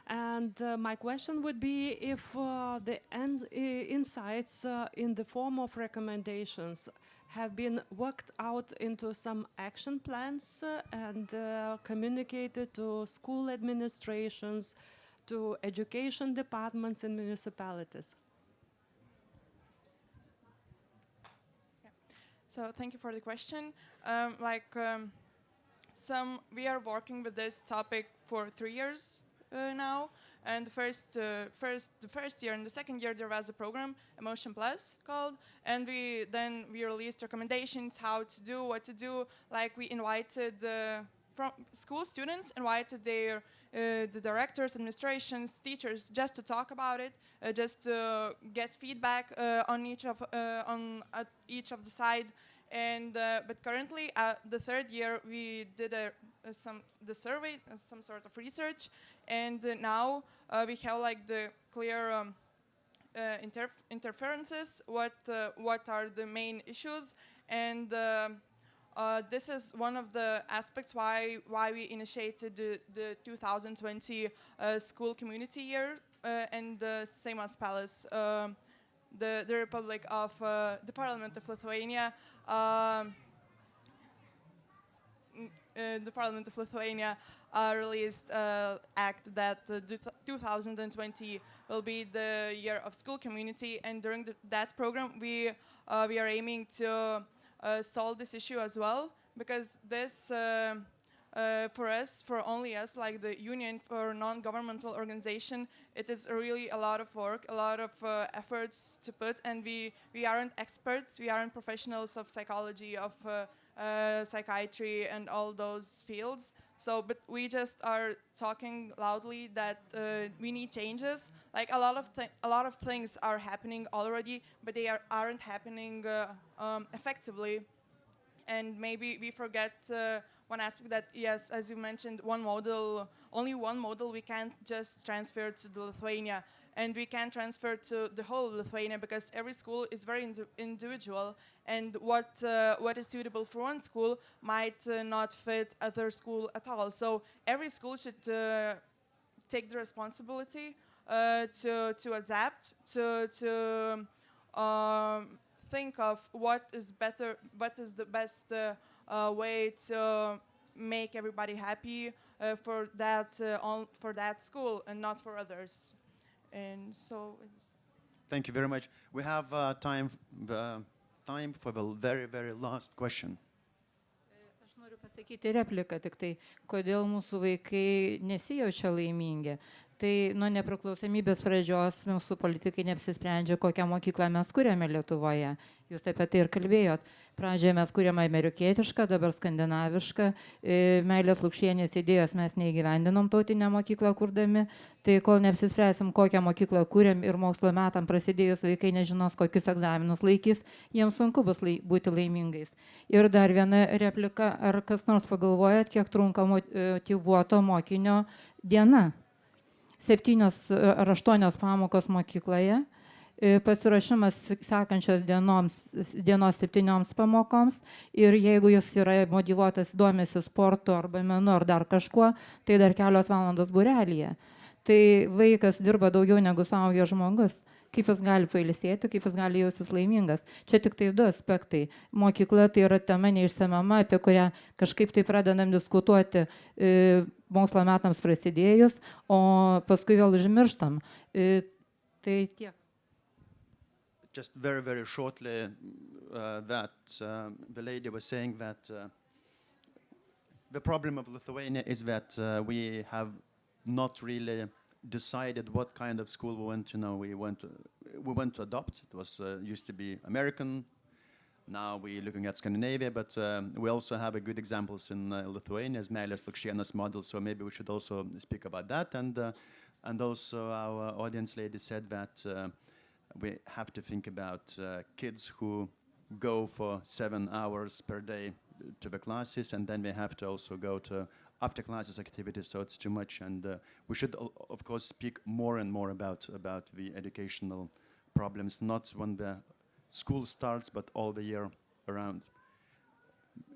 And my question would be if the insights in the form of recommendations have been worked out into some action plans and communicated to school administrations, to education departments in municipalities. So thank you for the question. We are working with this topic for 3 years now, and the first year and the second year there was a program, Emotion Plus called, and we released recommendations how to do, what to do. Like we invited from school students, invited their the directors, administrations, teachers, just to talk about it, just to get feedback on each of the side. And but currently, the third year, we did the survey, some sort of research, and now we have like the clear interferences. What are the main issues? And this is one of the aspects why we initiated the 2020 school community year, and the same as Palace. The Republic of the Parliament of Lithuania. The Parliament of Lithuania released act that 2020 will be the year of school community, and during that program we are aiming to solve this issue as well, because this for only us, like the Union for Non-Governmental Organization, it is really a lot of work, a lot of efforts to put, and we aren't experts, we aren't professionals of psychology, of psychiatry and all those fields. So, but we just are talking loudly that we need changes. Like a lot of things are happening already, but they aren't happening effectively. And maybe we forget one aspect, that yes, as you mentioned, only one model we can't just transfer to the Lithuania, and we can't transfer to the whole Lithuania, because every school is very individual, and what is suitable for one school might not fit other school at all. So every school should take the responsibility to adapt, to think of what is better, what is the best way to make everybody happy for that school and not for others. And so Thank you very much. We have time for the very, very last question. Aš noriu pasakyti repliką, tik tai, kodėl mūsų vaikai nesijaučia laimingi. Tai nuo nepriklausomybės pradžios mūsų politikai neapsisprendžia, kokią mokyklą mes kuriame Lietuvoje. Jūs apie tai ir kalbėjot. Pradžioje mes kuriame amerikietišką, dabar skandinavišką. Meilės Lukšienės idėjos mes neįgyvendinom tautinę mokyklą kurdami. Tai kol neapsispręsim, kokią mokyklą kuriam ir mokslo metam prasidėjus, vaikai nežinos, kokius egzaminus laikys, jiems sunku bus būti laimingais. Ir dar viena replika, ar kas nors pagalvojat, kiek trunka motyvuoto mokinio diena? 7 ar 8 pamokos mokykloje, pasiruošimas sekančios dienos 7 pamokoms ir jeigu jis yra motyvuotas, domisi sportu arba menu ar dar kažkuo, tai dar kelios valandos būrelyje. Tai vaikas dirba daugiau negu suaugęs žmogus. Kaip jis gali pailsėti, kaip jis gali jaustis laimingas. Čia tik tai 2 aspektai. Mokykla tai yra tema neišsemiama, apie kurią kažkaip tai pradedam diskutuoti mokslo metams prasidėjus, o paskui vėl užmirštam. Tai tiek. Just very, very shortly, the lady was saying that the problem of Lithuania is that we have not really decided what kind of school we want to know. We want to adopt. It was used to be American. Now we're looking at Scandinavia, but we also have a good examples in Lithuania as Meilės Lukšienos model. So maybe we should also speak about that. And also our audience lady said that we have to think about kids who go for 7 hours per day to the classes, and then they have to also go to after classes activities, so it's too much. And we should, of course, speak more and more about the educational problems, not when the school starts, but all the year around.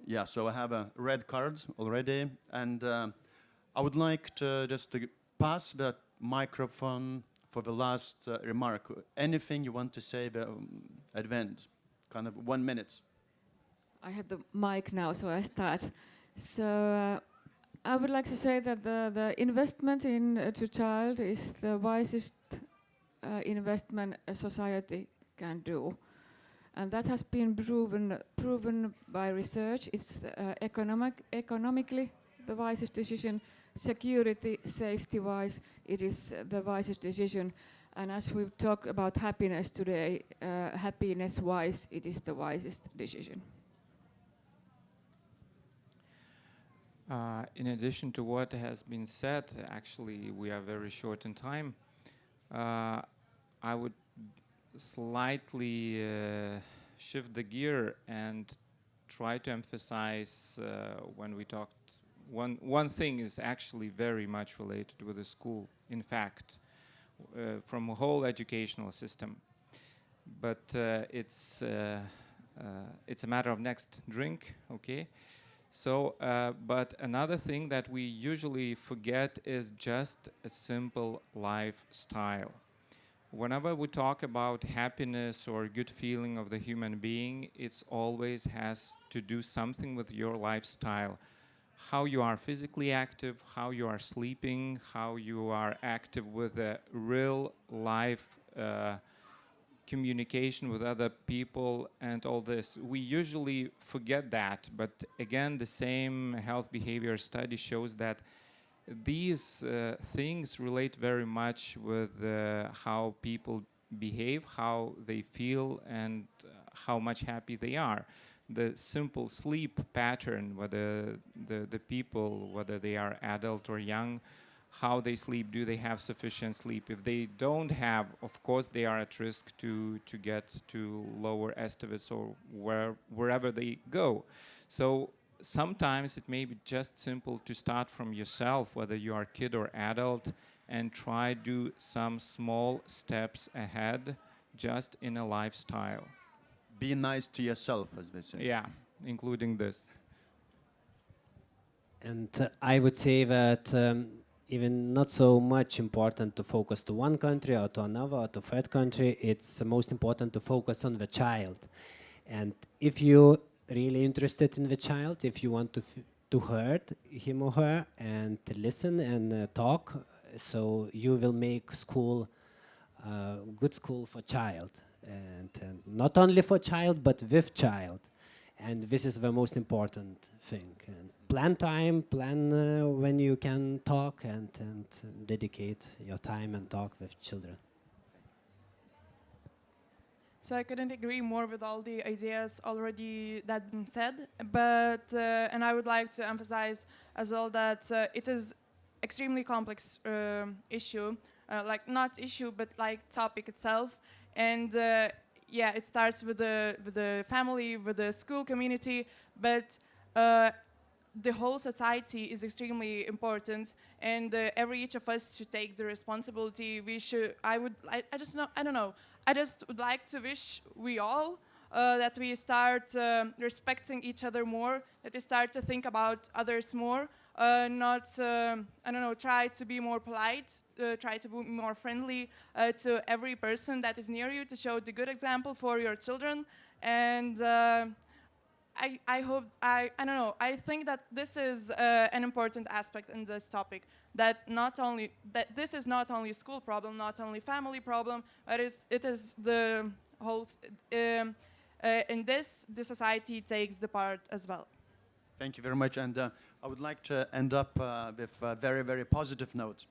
Yeah, so I have a red card already, and I would like to just to pass the microphone for the last remark. Anything you want to say at the end? Kind of 1 minute. I have the mic now, so I start. So I would like to say that the investment into child is the wisest investment a society can do. And that has been proven by research. It's economically the wisest decision. Security, safety-wise, it is the wisest decision. And as we've talked about happiness today, happiness-wise, it is the wisest decision. In addition to what has been said, actually we are very short in time. I would slightly shift the gear and try to emphasize when we talked. One thing is actually very much related with the school, in fact, from a whole educational system. But it's a matter of next drink, okay? So, but another thing that we usually forget is just a simple lifestyle. Whenever we talk about happiness or good feeling of the human being, it's always has to do something with your lifestyle. How you are physically active, how you are sleeping, how you are active with a real life communication with other people and all this. We usually forget that, but again, the same health behavior study shows that these things relate very much with how people behave, how they feel, and how much happy they are. The simple sleep pattern, whether the people, whether they are adult or young, how they sleep, do they have sufficient sleep? If they don't have, of course, they are at risk to get to lower estimates or wherever they go. So sometimes it may be just simple to start from yourself, whether you are a kid or adult, and try do some small steps ahead just in a lifestyle. Be nice to yourself, as they say. Yeah, including this. And I would say that even not so much important to focus to one country or to another or to third country, it's most important to focus on the child. And if you're really interested in the child, if you want to hear him or her and to listen and talk, so you will make school good school for child. And not only for child, but with child. And this is the most important thing. And plan time, plan when you can talk and dedicate your time and talk with children. So I couldn't agree more with all the ideas already that been said, but and I would like to emphasize as well that it is extremely complex issue, like not issue, but like topic itself. And yeah, it starts with the family, with the school community, but the whole society is extremely important, and every each of us should take the responsibility. We should. I don't know. I just would like to wish we all that we start respecting each other more, that we start to think about others more, not, try to be more polite, try to be more friendly to every person that is near you, to show the good example for your children. And I think that this is an important aspect in this topic, that this is not only a school problem, not only family problem, but it is the whole, in this, the society takes the part as well. Thank you very much, and I would like to end up with a very, very positive note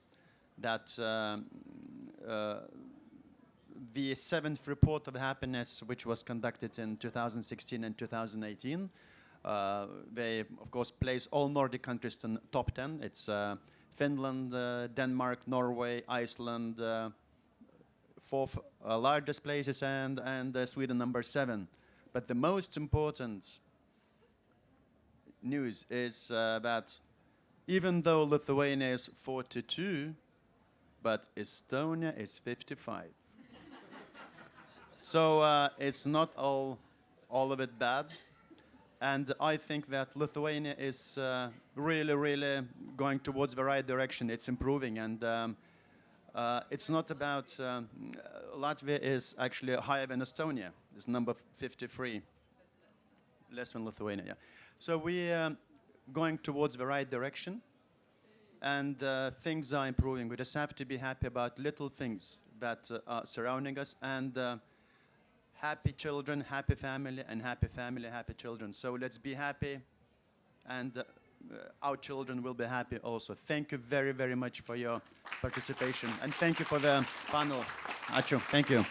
that the 7th report of happiness, which was conducted in 2016 and 2018, they, of course, place all Nordic countries in top 10. It's Finland, Denmark, Norway, Iceland, 4th largest places, and Sweden number 7. But the most important news is that even though Lithuania is 42, but Estonia is 55. So it's not all of it bad. And I think that Lithuania is really going towards the right direction. It's improving, and it's not about Latvia is actually higher than Estonia. It's number 53, less than Lithuania. Yeah. So we're going towards the right direction, and things are improving. We just have to be happy about little things that are surrounding us, and happy children, happy family, and happy family, happy children. So let's be happy, and our children will be happy also. Thank you very, very much for your participation, and thank you for the panel. Ačiū. Thank you.